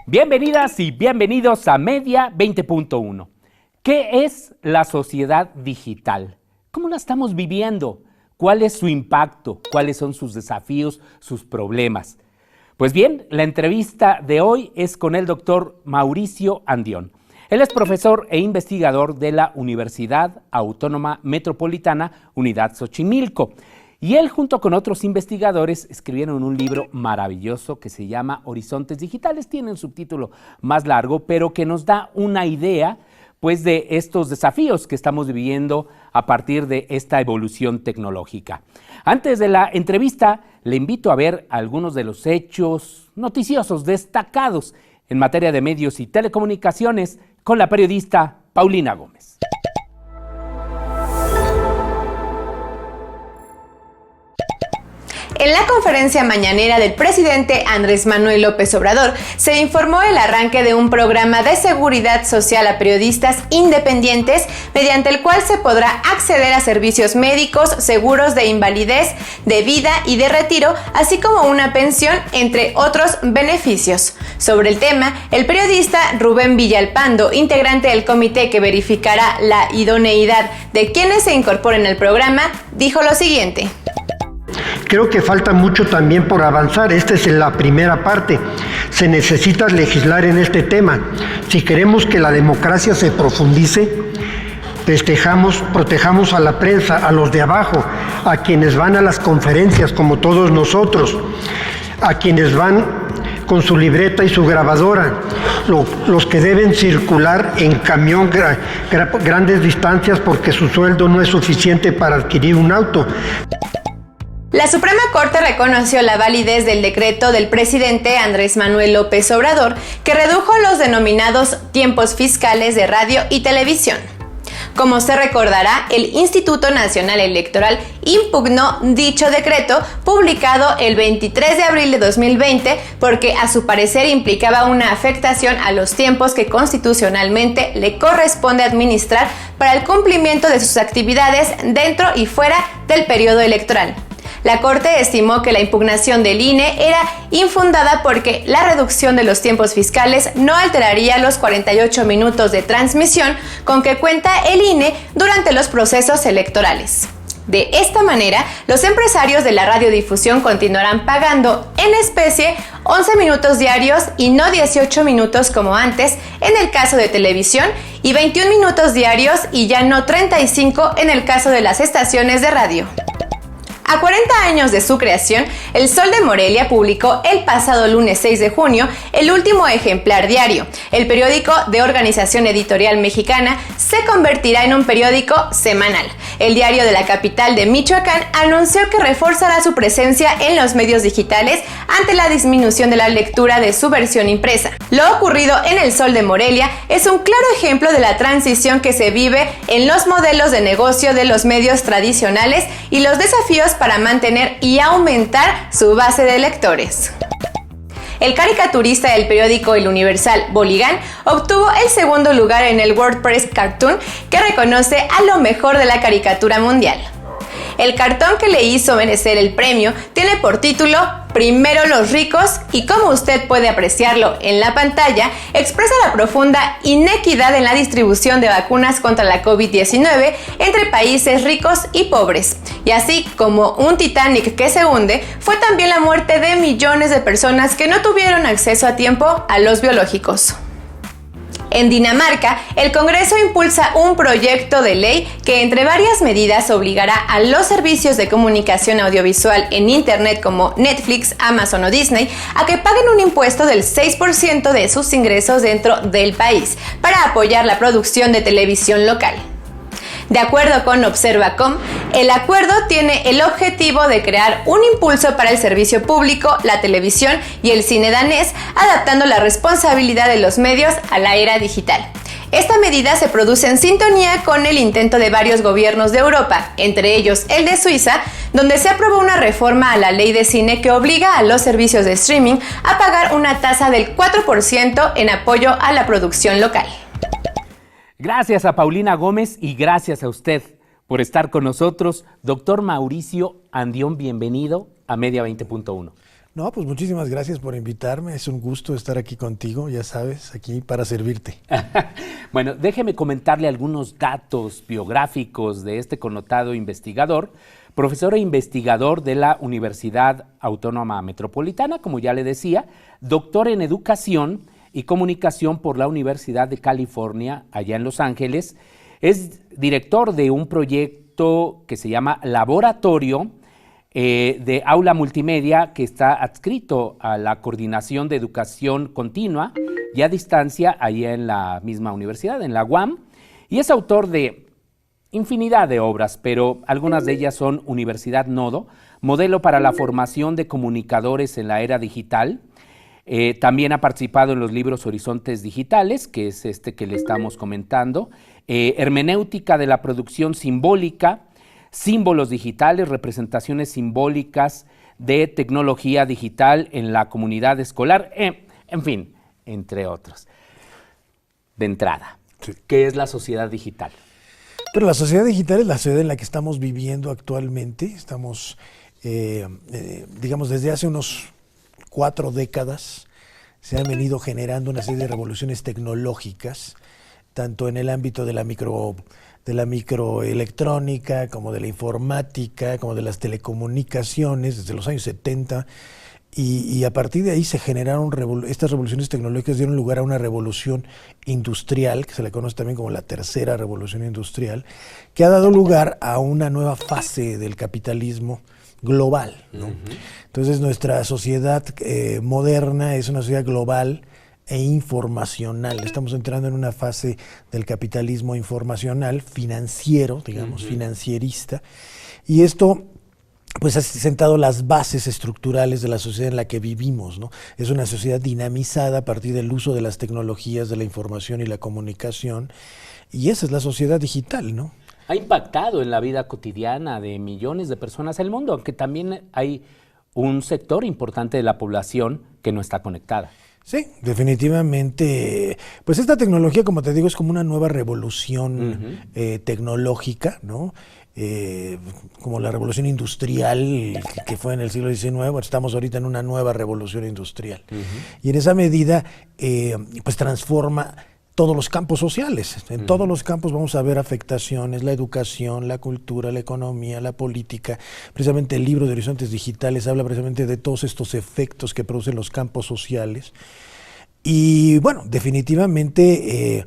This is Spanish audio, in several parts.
Bienvenidas y bienvenidos a Media 20.1. ¿Qué es la sociedad digital? ¿Cómo la estamos viviendo? ¿Cuál es su impacto? ¿Cuáles son sus desafíos, sus problemas? Pues bien, la entrevista de hoy es con el doctor Mauricio Andión. Él es profesor e investigador de la Universidad Autónoma Metropolitana, Unidad Xochimilco. Y él, junto con otros investigadores, escribieron un libro maravilloso que se llama Horizontes Digitales. Tiene un subtítulo más largo, pero que nos da una idea, pues, de estos desafíos que estamos viviendo a partir de esta evolución tecnológica. Antes de la entrevista, le invito a ver algunos de los hechos noticiosos destacados en materia de medios y telecomunicaciones con la periodista Paulina Gómez. En la conferencia mañanera del presidente Andrés Manuel López Obrador se informó el arranque de un programa de seguridad social a periodistas independientes mediante el cual se podrá acceder a servicios médicos, seguros de invalidez, de vida y de retiro, así como una pensión, entre otros beneficios. Sobre el tema, el periodista Rubén Villalpando, integrante del comité que verificará la idoneidad de quienes se incorporen al programa, dijo lo siguiente. Creo que falta mucho también por avanzar. Esta es la primera parte. Se necesita legislar en este tema. Si queremos que la democracia se profundice, protejamos a la prensa, a los de abajo, a quienes van a las conferencias como todos nosotros, a quienes van con su libreta y su grabadora, los que deben circular en camión grandes distancias porque su sueldo no es suficiente para adquirir un auto. La Suprema Corte reconoció la validez del decreto del presidente Andrés Manuel López Obrador que redujo los denominados tiempos fiscales de radio y televisión. Como se recordará, el Instituto Nacional Electoral impugnó dicho decreto publicado el 23 de abril de 2020 porque a su parecer implicaba una afectación a los tiempos que constitucionalmente le corresponde administrar para el cumplimiento de sus actividades dentro y fuera del periodo electoral. La Corte estimó que la impugnación del INE era infundada porque la reducción de los tiempos fiscales no alteraría los 48 minutos de transmisión con que cuenta el INE durante los procesos electorales. De esta manera, los empresarios de la radiodifusión continuarán pagando en especie 11 minutos diarios y no 18 minutos como antes en el caso de televisión y 21 minutos diarios y ya no 35 en el caso de las estaciones de radio. A 40 años de su creación, El Sol de Morelia publicó el pasado lunes 6 de junio el último ejemplar diario. El periódico de Organización Editorial Mexicana se convertirá en un periódico semanal. El diario de la capital de Michoacán anunció que reforzará su presencia en los medios digitales ante la disminución de la lectura de su versión impresa. Lo ocurrido en El Sol de Morelia es un claro ejemplo de la transición que se vive en los modelos de negocio de los medios tradicionales y los desafíos para mantener y aumentar su base de lectores. El caricaturista del periódico El Universal, Boligán, obtuvo el segundo lugar en el WordPress Cartoon, que reconoce a lo mejor de la caricatura mundial. El cartón que le hizo merecer el premio tiene por título Primero los ricos y, como usted puede apreciarlo en la pantalla, expresa la profunda inequidad en la distribución de vacunas contra la COVID-19 entre países ricos y pobres. Y así como un Titanic que se hunde, fue también la muerte de millones de personas que no tuvieron acceso a tiempo a los biológicos. En Dinamarca, el Congreso impulsa un proyecto de ley que, entre varias medidas, obligará a los servicios de comunicación audiovisual en Internet como Netflix, Amazon o Disney a que paguen un impuesto del 6% de sus ingresos dentro del país para apoyar la producción de televisión local. De acuerdo con Observacom, el acuerdo tiene el objetivo de crear un impulso para el servicio público, la televisión y el cine danés, adaptando la responsabilidad de los medios a la era digital. Esta medida se produce en sintonía con el intento de varios gobiernos de Europa, entre ellos el de Suiza, donde se aprobó una reforma a la ley de cine que obliga a los servicios de streaming a pagar una tasa del 4% en apoyo a la producción local. Gracias a Paulina Gómez y gracias a usted por estar con nosotros. Doctor Mauricio Andión, bienvenido a Media 20.1. No, pues muchísimas gracias por invitarme. Es un gusto estar aquí contigo, ya sabes, aquí para servirte. Bueno, déjeme comentarle algunos datos biográficos de este connotado investigador, profesor e investigador de la Universidad Autónoma Metropolitana, como ya le decía, doctor en Educación y Comunicación por la Universidad de California, allá en Los Ángeles. Es director de un proyecto que se llama Laboratorio de Aula Multimedia, que está adscrito a la Coordinación de Educación Continua y a Distancia, allá en la misma universidad, en la UAM, y es autor de infinidad de obras, pero algunas de ellas son Universidad Nodo, modelo para la formación de comunicadores en la era digital. También ha participado en los libros Horizontes Digitales, que es este que le estamos comentando, Hermenéutica de la Producción Simbólica, Símbolos digitales, representaciones simbólicas de tecnología digital en la comunidad escolar, en fin, entre otros. De entrada, sí. ¿Qué es la sociedad digital? Pero la sociedad digital es la sociedad en la que estamos viviendo actualmente. Estamos, digamos, desde hace unos 4 décadas se han venido generando una serie de revoluciones tecnológicas, tanto en el ámbito de la microelectrónica, como de la informática, como de las telecomunicaciones, desde los años 70, y a partir de ahí se generaron estas revoluciones tecnológicas, dieron lugar a una revolución industrial, que se le conoce también como la tercera revolución industrial, que ha dado lugar a una nueva fase del capitalismo global, ¿no? Entonces nuestra sociedad moderna es una sociedad global e informacional. Estamos entrando en una fase del capitalismo informacional, financiero, digamos, financierista, y esto pues ha sentado las bases estructurales de la sociedad en la que vivimos, ¿no? Es una sociedad dinamizada a partir del uso de las tecnologías de la información y la comunicación, y esa es la sociedad digital, ¿no? Ha impactado en la vida cotidiana de millones de personas en el mundo, aunque también hay un sector importante de la población que no está conectada. Sí, definitivamente. Pues esta tecnología, como te digo, es como una nueva revolución tecnológica, ¿no? Como la revolución industrial que fue en el siglo XIX, estamos ahorita en una nueva revolución industrial. Y en esa medida, pues transforma todos los campos sociales. En todos los campos vamos a ver afectaciones, la educación, la cultura, la economía, la política. Precisamente el libro de Horizontes Digitales habla precisamente de todos estos efectos que producen los campos sociales. Y bueno, definitivamente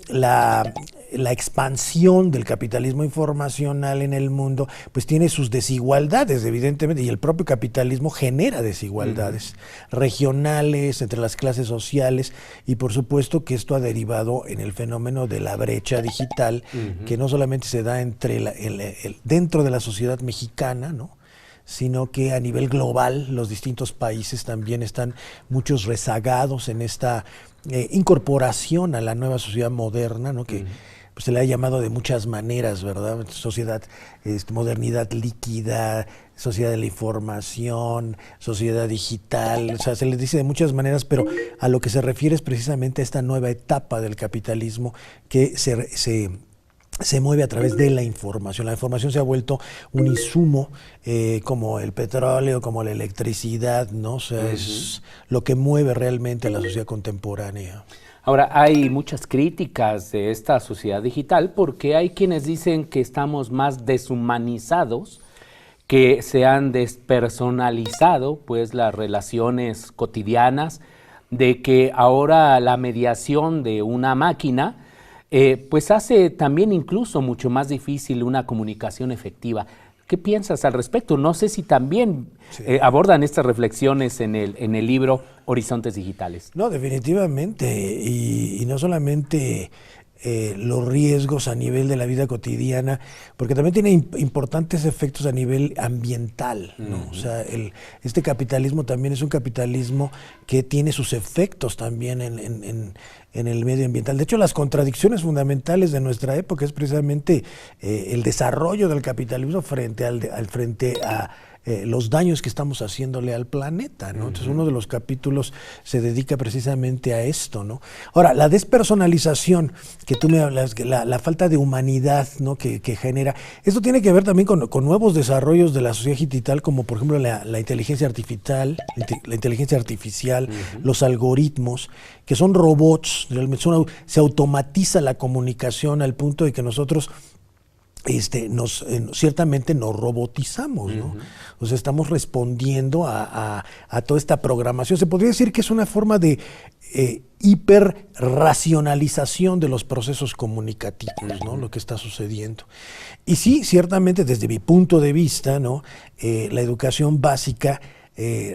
la expansión del capitalismo informacional en el mundo pues tiene sus desigualdades, evidentemente, y el propio capitalismo genera desigualdades regionales entre las clases sociales, y por supuesto que esto ha derivado en el fenómeno de la brecha digital, que no solamente se da entre dentro de la sociedad mexicana, ¿no?, sino que a nivel global los distintos países también están muchos rezagados en esta incorporación a la nueva sociedad moderna, ¿no?, que pues se le ha llamado de muchas maneras, ¿verdad? Sociedad, modernidad líquida, sociedad de la información, sociedad digital, o sea, se les dice de muchas maneras, pero a lo que se refiere es precisamente a esta nueva etapa del capitalismo que se mueve a través de la información. La información se ha vuelto un insumo como el petróleo, como la electricidad, ¿no? O sea, es lo que mueve realmente a la sociedad contemporánea. Ahora, hay muchas críticas de esta sociedad digital porque hay quienes dicen que estamos más deshumanizados, que se han despersonalizado pues las relaciones cotidianas, de que ahora la mediación de una máquina pues hace también incluso mucho más difícil una comunicación efectiva. ¿Qué piensas al respecto? No sé si también abordan estas reflexiones en el libro Horizontes Digitales. No, definitivamente, y no solamente los riesgos a nivel de la vida cotidiana, porque también tiene importantes efectos a nivel ambiental, ¿no? O sea, este capitalismo también es un capitalismo que tiene sus efectos también en el medio ambiental. De hecho, las contradicciones fundamentales de nuestra época es precisamente el desarrollo del capitalismo frente a los daños que estamos haciéndole al planeta, ¿no? Entonces uno de los capítulos se dedica precisamente a esto, ¿no? Ahora, la despersonalización que tú me hablas, la falta de humanidad, ¿no? que genera, esto tiene que ver también con nuevos desarrollos de la sociedad digital, como por ejemplo la inteligencia artificial, los algoritmos, que son robots, realmente se automatiza la comunicación al punto de que nosotros ciertamente nos robotizamos, ¿no? O sea, estamos respondiendo a toda esta programación. Se podría decir que es una forma de hiperracionalización de los procesos comunicativos, ¿no? Lo que está sucediendo. Y sí, ciertamente, desde mi punto de vista, ¿no? La educación básica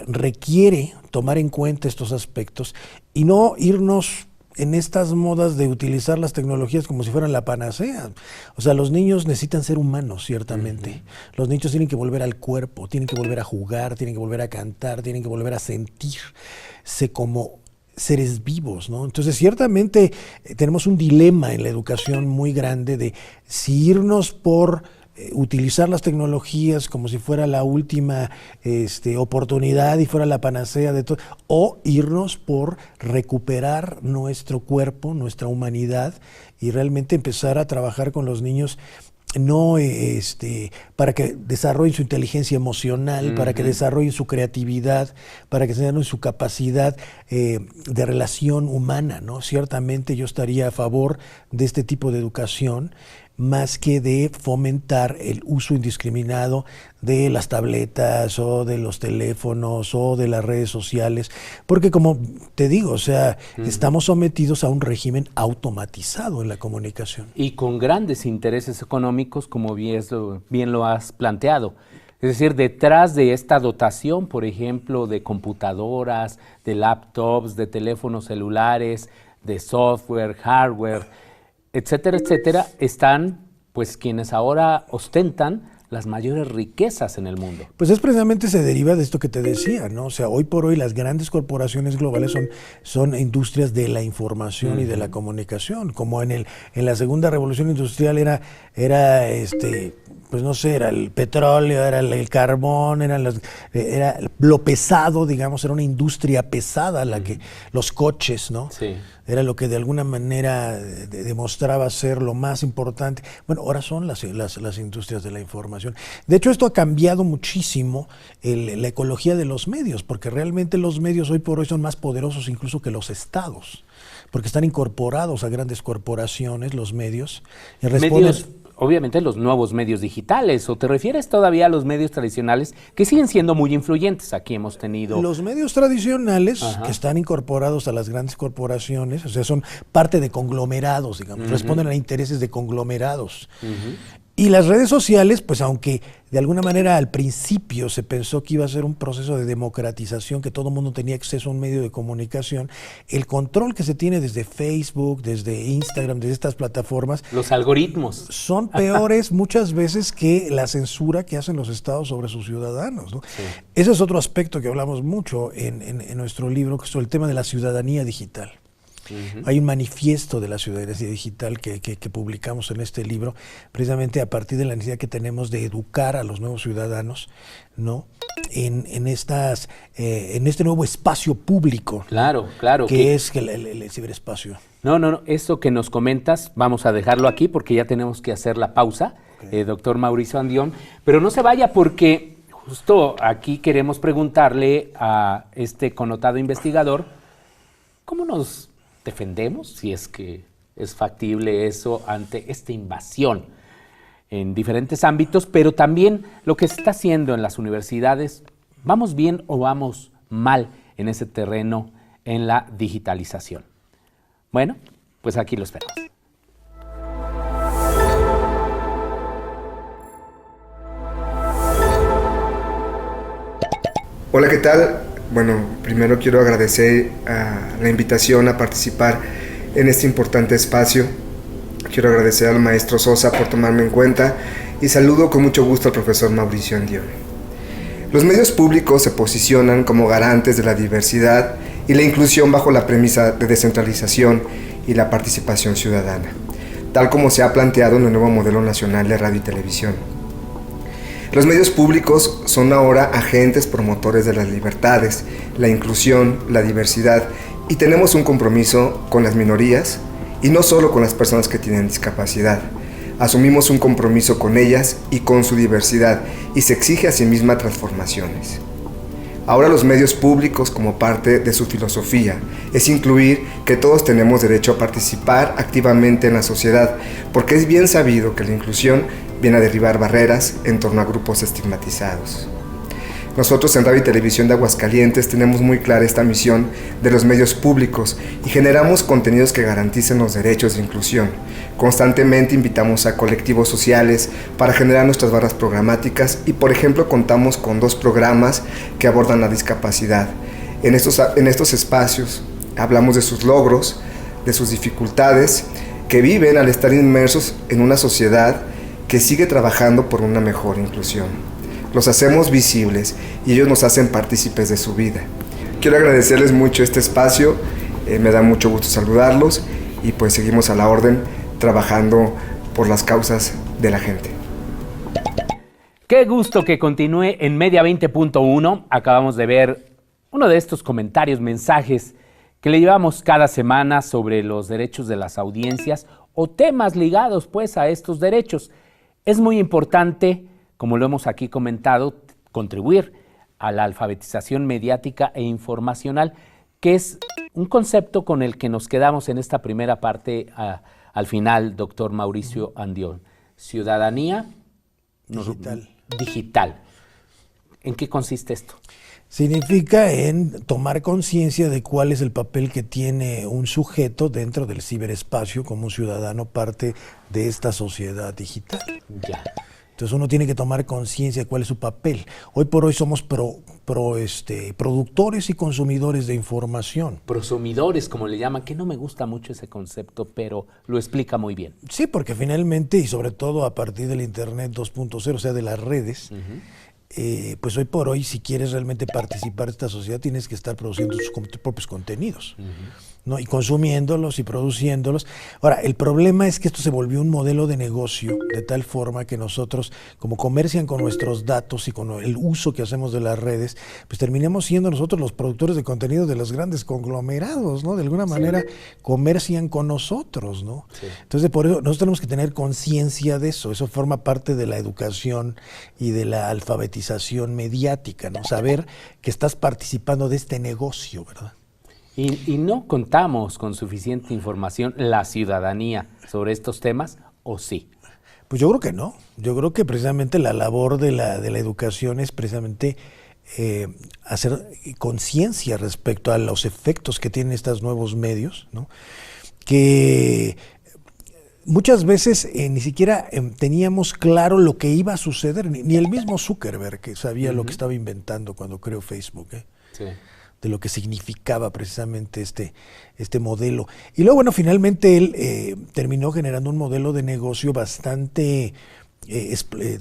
requiere tomar en cuenta estos aspectos y no irnos en estas modas de utilizar las tecnologías como si fueran la panacea. O sea, los niños necesitan ser humanos, ciertamente. Los niños tienen que volver al cuerpo, tienen que volver a jugar, tienen que volver a cantar, tienen que volver a sentirse como seres vivos, ¿no? Entonces, ciertamente tenemos un dilema en la educación muy grande de si irnos por utilizar las tecnologías como si fuera la última oportunidad y fuera la panacea de todo, o irnos por recuperar nuestro cuerpo, nuestra humanidad, y realmente empezar a trabajar con los niños, no para que desarrollen su inteligencia emocional, para que desarrollen su creatividad, para que desarrollen su capacidad de relación humana, ¿no? Ciertamente yo estaría a favor de este tipo de educación, más que de fomentar el uso indiscriminado de las tabletas o de los teléfonos o de las redes sociales, porque como te digo, o sea, estamos sometidos a un régimen automatizado en la comunicación. Y con grandes intereses económicos, como bien lo has planteado. Es decir, detrás de esta dotación, por ejemplo, de computadoras, de laptops, de teléfonos celulares, de software, hardware, etcétera, etcétera, están pues quienes ahora ostentan las mayores riquezas en el mundo. Pues es precisamente se deriva de esto que te decía, ¿no? O sea, hoy por hoy las grandes corporaciones globales son industrias de la información y de la comunicación, como en la segunda revolución industrial era pues no sé, era el petróleo, era el carbón, era lo pesado, digamos, era una industria pesada los coches, ¿no? Sí. Era lo que de alguna manera demostraba ser lo más importante. Bueno, ahora son las industrias de la información. De hecho, esto ha cambiado muchísimo la ecología de los medios, porque realmente los medios hoy por hoy son más poderosos incluso que los estados, porque están incorporados a grandes corporaciones, los medios. Y obviamente los nuevos medios digitales, ¿o te refieres todavía a los medios tradicionales que siguen siendo muy influyentes? Aquí hemos tenido... Los medios tradicionales que están incorporados a las grandes corporaciones, o sea, son parte de conglomerados, digamos, responden a intereses de conglomerados. Y las redes sociales, pues aunque de alguna manera al principio se pensó que iba a ser un proceso de democratización, que todo el mundo tenía acceso a un medio de comunicación, el control que se tiene desde Facebook, desde Instagram, desde estas plataformas... Los algoritmos. Son peores muchas veces que la censura que hacen los estados sobre sus ciudadanos, ¿no? Sí. Ese es otro aspecto que hablamos mucho en nuestro libro, que es el tema de la ciudadanía digital. Hay un manifiesto de la ciudadanía digital que publicamos en este libro, precisamente a partir de la necesidad que tenemos de educar a los nuevos ciudadanos, ¿no? En este nuevo espacio público. Claro. Que es el ciberespacio. No, eso que nos comentas, vamos a dejarlo aquí porque ya tenemos que hacer la pausa, doctor Mauricio Andión, pero no se vaya porque justo aquí queremos preguntarle a este connotado investigador, ¿cómo nos defendemos, si es que es factible eso, ante esta invasión en diferentes ámbitos, pero también lo que se está haciendo en las universidades? ¿Vamos bien o vamos mal en ese terreno, en la digitalización? Bueno, pues aquí lo esperamos. Hola, ¿qué tal? Bueno, primero quiero agradecer la invitación a participar en este importante espacio. Quiero agradecer al maestro Sosa por tomarme en cuenta y saludo con mucho gusto al profesor Mauricio Andión. Los medios públicos se posicionan como garantes de la diversidad y la inclusión bajo la premisa de descentralización y la participación ciudadana, tal como se ha planteado en el nuevo modelo nacional de radio y televisión. Los medios públicos son ahora agentes promotores de las libertades, la inclusión, la diversidad, y tenemos un compromiso con las minorías y no solo con las personas que tienen discapacidad. Asumimos un compromiso con ellas y con su diversidad, y se exige a sí misma transformaciones. Ahora los medios públicos, como parte de su filosofía, es incluir que todos tenemos derecho a participar activamente en la sociedad, porque es bien sabido que la inclusión viene a derribar barreras en torno a grupos estigmatizados. Nosotros en Radio y Televisión de Aguascalientes tenemos muy clara esta misión de los medios públicos y generamos contenidos que garanticen los derechos de inclusión. Constantemente invitamos a colectivos sociales para generar nuestras barras programáticas y, por ejemplo, contamos con 2 programas que abordan la discapacidad. En estos espacios hablamos de sus logros, de sus dificultades que viven al estar inmersos en una sociedad que sigue trabajando por una mejor inclusión. Los hacemos visibles y ellos nos hacen partícipes de su vida. Quiero agradecerles mucho este espacio, me da mucho gusto saludarlos y pues seguimos a la orden trabajando por las causas de la gente. Qué gusto que continúe en Media 20.1. Acabamos de ver uno de estos comentarios, mensajes que le llevamos cada semana sobre los derechos de las audiencias o temas ligados pues a estos derechos. Es muy importante, como lo hemos aquí comentado, contribuir a la alfabetización mediática e informacional, que es un concepto con el que nos quedamos en esta primera parte al final, doctor Mauricio Andión. Ciudadanía digital. ¿En qué consiste esto? Significa en tomar conciencia de cuál es el papel que tiene un sujeto dentro del ciberespacio como un ciudadano parte de esta sociedad digital. Ya. Entonces uno tiene que tomar conciencia de cuál es su papel. Hoy por hoy somos productores y consumidores de información. Prosumidores, como le llaman, que no me gusta mucho ese concepto, pero lo explica muy bien. Sí, porque finalmente, y sobre todo a partir del Internet 2.0, o sea, de las redes, pues hoy por hoy, si quieres realmente participar de esta sociedad, tienes que estar produciendo tus propios contenidos, ¿no? Y consumiéndolos y produciéndolos. Ahora, el problema es que esto se volvió un modelo de negocio de tal forma que nosotros, como comercian con nuestros datos y con el uso que hacemos de las redes, pues terminamos siendo nosotros los productores de contenido de los grandes conglomerados, ¿no? De alguna manera comercian con nosotros, ¿no? Sí. Entonces, por eso nosotros tenemos que tener conciencia de eso. Eso forma parte de la educación y de la alfabetización mediática, ¿no? Saber que estás participando de este negocio, ¿verdad? ¿Y no contamos con suficiente información la ciudadanía sobre estos temas, o sí? Pues yo creo que no. Yo creo que precisamente la labor de la educación es precisamente hacer conciencia respecto a los efectos que tienen estos nuevos medios, ¿no? Que muchas veces ni siquiera teníamos claro lo que iba a suceder, ni el mismo Zuckerberg que sabía lo que estaba inventando cuando creó Facebook, Sí. De lo que significaba precisamente este modelo. Y luego, bueno, finalmente él terminó generando un modelo de negocio bastante,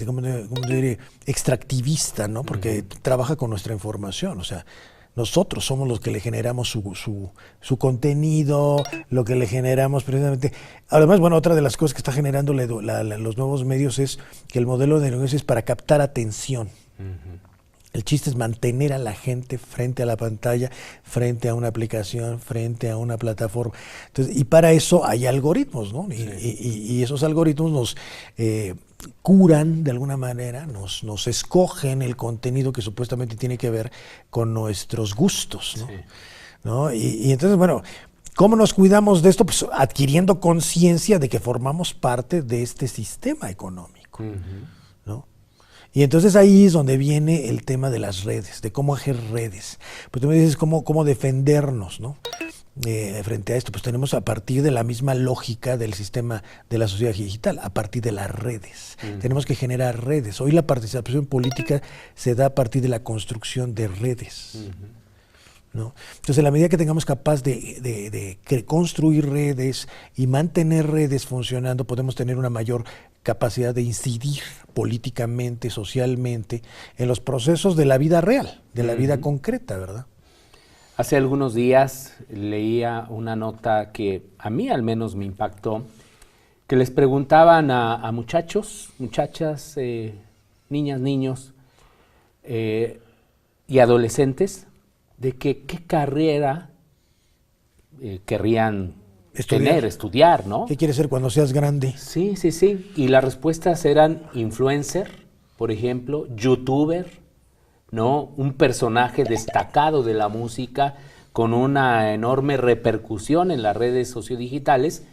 ¿cómo diré? Extractivista, ¿no? Porque trabaja con nuestra información, o sea, nosotros somos los que le generamos su contenido, lo que le generamos precisamente. Además, bueno, otra de las cosas que está generando los nuevos medios es que el modelo de negocio es para captar atención. El chiste es mantener a la gente frente a la pantalla, frente a una aplicación, frente a una plataforma. Entonces, y para eso hay algoritmos, ¿no? Y esos algoritmos nos curan de alguna manera, nos escogen el contenido que supuestamente tiene que ver con nuestros gustos, ¿no? Sí. ¿No? Y entonces, bueno, ¿cómo nos cuidamos de esto? Pues adquiriendo conciencia de que formamos parte de este sistema económico, ¿no? Y entonces ahí es donde viene el tema de las redes, de cómo hacer redes. Pues tú me dices cómo defendernos, ¿no? Frente a esto, pues tenemos a partir de la misma lógica del sistema de la sociedad digital, a partir de las redes. Tenemos que generar redes. Hoy la participación política se da a partir de la construcción de redes. ¿No? Entonces, en la medida que tengamos capaz de construir redes y mantener redes funcionando, podemos tener una mayor capacidad de incidir políticamente, socialmente, en los procesos de la vida real, de la vida concreta, ¿verdad? Hace algunos días leía una nota que a mí al menos me impactó, que les preguntaban a muchachos, muchachas, niñas, niños y adolescentes de que qué carrera querrían estudiar, ¿no? ¿Qué quieres ser cuando seas grande? Sí. Y las respuestas eran influencer, por ejemplo, youtuber, ¿no? Un personaje destacado de la música con una enorme repercusión en las redes sociodigitales.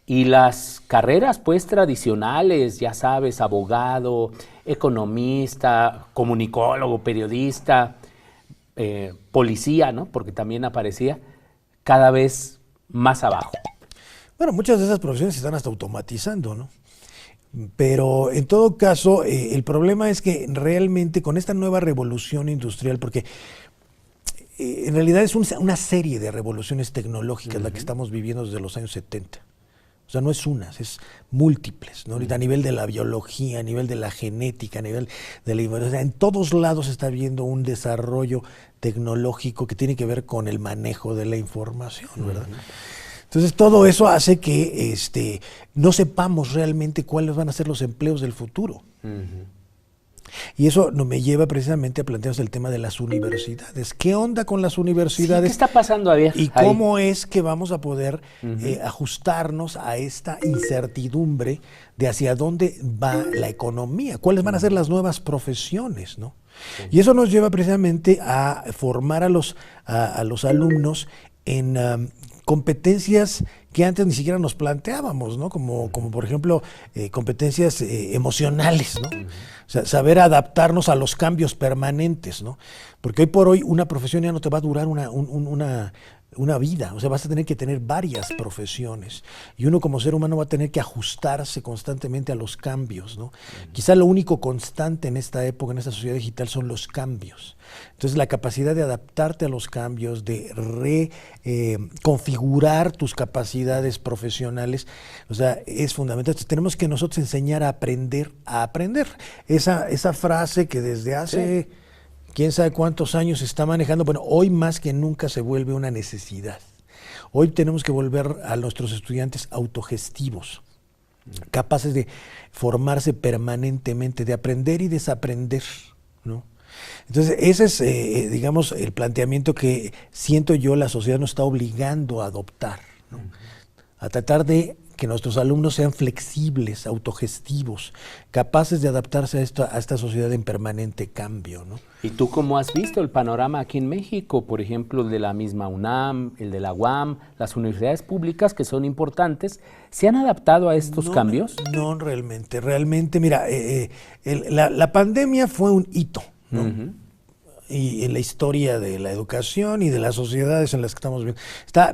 Y las carreras, pues, tradicionales, ya sabes, abogado, economista, comunicólogo, periodista, policía, ¿no? Porque también aparecía cada vez más abajo. Bueno, muchas de esas profesiones se están hasta automatizando, ¿no? Pero en todo caso, el problema es que realmente con esta nueva revolución industrial, porque en realidad es una serie de revoluciones tecnológicas la que estamos viviendo desde los años 70. O sea, no es una, es múltiples, ¿no? Ahorita a nivel de la biología, a nivel de la genética, a nivel de la información, en todos lados se está viendo un desarrollo tecnológico que tiene que ver con el manejo de la información, ¿verdad? Entonces todo eso hace que no sepamos realmente cuáles van a ser los empleos del futuro. Y eso me lleva precisamente a plantearnos el tema de las universidades. ¿Qué onda con las universidades? Sí, ¿qué está pasando ahí? ¿Y cómo es que vamos a poder ajustarnos a esta incertidumbre de hacia dónde va la economía? ¿Cuáles van a ser las nuevas profesiones, ¿no? Sí. Y eso nos lleva precisamente a formar a los alumnos en competencias que antes ni siquiera nos planteábamos, ¿no? Como por ejemplo, competencias emocionales, ¿no? O sea, saber adaptarnos a los cambios permanentes, ¿no? Porque hoy por hoy una profesión ya no te va a durar una vida, o sea, vas a tener que tener varias profesiones y uno como ser humano va a tener que ajustarse constantemente a los cambios, ¿no? Quizá lo único constante en esta época, en esta sociedad digital, son los cambios. Entonces la capacidad de adaptarte a los cambios, de configurar tus capacidades profesionales, o sea, es fundamental. Entonces, tenemos que nosotros enseñar a aprender a aprender. Esa frase que desde hace... Sí. ¿Quién sabe cuántos años se está manejando? Bueno, hoy más que nunca se vuelve una necesidad. Hoy tenemos que volver a nuestros estudiantes autogestivos, capaces de formarse permanentemente, de aprender y desaprender, ¿no? Entonces, ese es, digamos, el planteamiento que siento yo la sociedad nos está obligando a adoptar, ¿no? A tratar de que nuestros alumnos sean flexibles, autogestivos, capaces de adaptarse a esta sociedad en permanente cambio, ¿no? ¿Y tú cómo has visto el panorama aquí en México? Por ejemplo, el de la misma UNAM, el de la UAM, las universidades públicas que son importantes, ¿se han adaptado a estos cambios? No, realmente, mira, la pandemia fue un hito, ¿no? Y en la historia de la educación y de las sociedades en las que estamos viendo.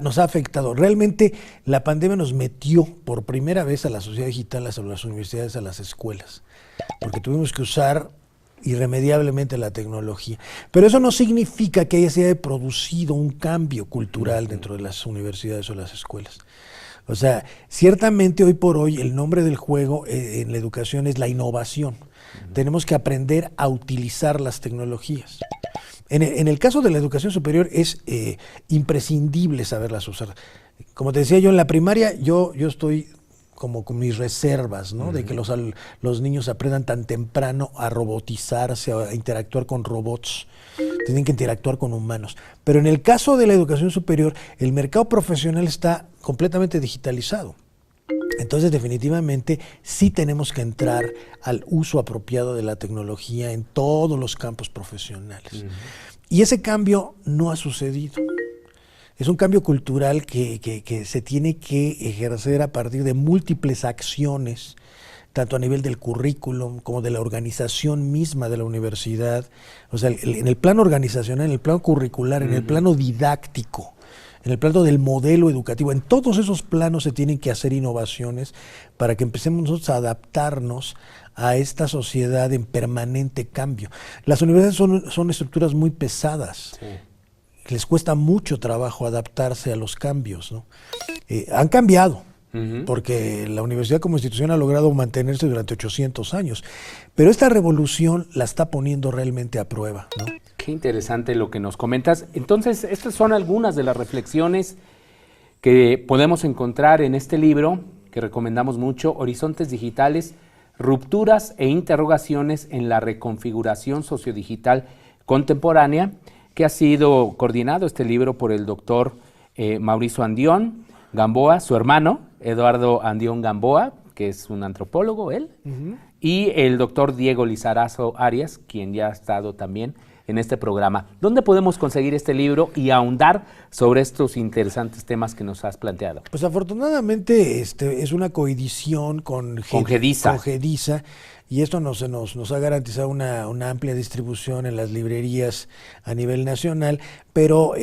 Nos ha afectado. Realmente la pandemia nos metió por primera vez a la sociedad digital, a las universidades, a las escuelas, porque tuvimos que usar irremediablemente la tecnología. Pero eso no significa que se haya producido un cambio cultural dentro de las universidades o las escuelas. O sea, ciertamente hoy por hoy el nombre del juego en la educación es la innovación. Tenemos que aprender a utilizar las tecnologías. En el caso de la educación superior es imprescindible saberlas usar. Como te decía yo, en la primaria yo estoy como con mis reservas, ¿no? De que los niños aprendan tan temprano a robotizarse, a interactuar con robots. Tienen que interactuar con humanos. Pero en el caso de la educación superior, el mercado profesional está completamente digitalizado. Entonces, definitivamente, sí tenemos que entrar al uso apropiado de la tecnología en todos los campos profesionales. Y ese cambio no ha sucedido. Es un cambio cultural que se tiene que ejercer a partir de múltiples acciones, tanto a nivel del currículum como de la organización misma de la universidad. O sea, en el plano organizacional, en el plano curricular, en el plano didáctico, en el plano del modelo educativo, en todos esos planos se tienen que hacer innovaciones para que empecemos nosotros a adaptarnos a esta sociedad en permanente cambio. Las universidades son estructuras muy pesadas. Sí. Les cuesta mucho trabajo adaptarse a los cambios, ¿no? Han cambiado, porque la universidad como institución ha logrado mantenerse durante 800 años, pero esta revolución la está poniendo realmente a prueba, ¿no? Qué interesante lo que nos comentas. Entonces, estas son algunas de las reflexiones que podemos encontrar en este libro, que recomendamos mucho, Horizontes Digitales, Rupturas e interrogaciones en la reconfiguración sociodigital contemporánea, que ha sido coordinado este libro por el doctor Mauricio Andión Gamboa, su hermano, Eduardo Andión Gamboa, que es un antropólogo él, y el doctor Diego Lizarazo Arias, quien ya ha estado también en este programa. ¿Dónde podemos conseguir este libro y ahondar sobre estos interesantes temas que nos has planteado? Pues afortunadamente es una coedición con GEDISA, y esto nos ha garantizado una amplia distribución en las librerías a nivel nacional, pero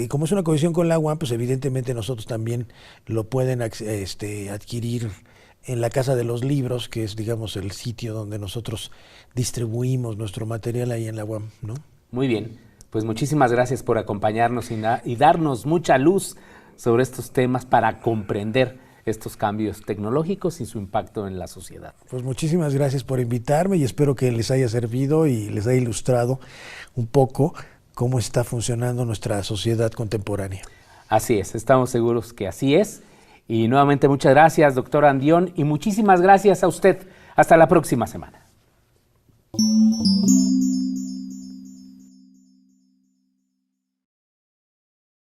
como es una coedición con la UAM, pues evidentemente nosotros también lo pueden adquirir en la Casa de los Libros, que es, digamos, el sitio donde nosotros distribuimos nuestro material ahí en la UAM, ¿no? Muy bien, pues muchísimas gracias por acompañarnos y darnos mucha luz sobre estos temas para comprender estos cambios tecnológicos y su impacto en la sociedad. Pues muchísimas gracias por invitarme y espero que les haya servido y les haya ilustrado un poco cómo está funcionando nuestra sociedad contemporánea. Así es, estamos seguros que así es. Y nuevamente muchas gracias, doctor Andión, y muchísimas gracias a usted. Hasta la próxima semana.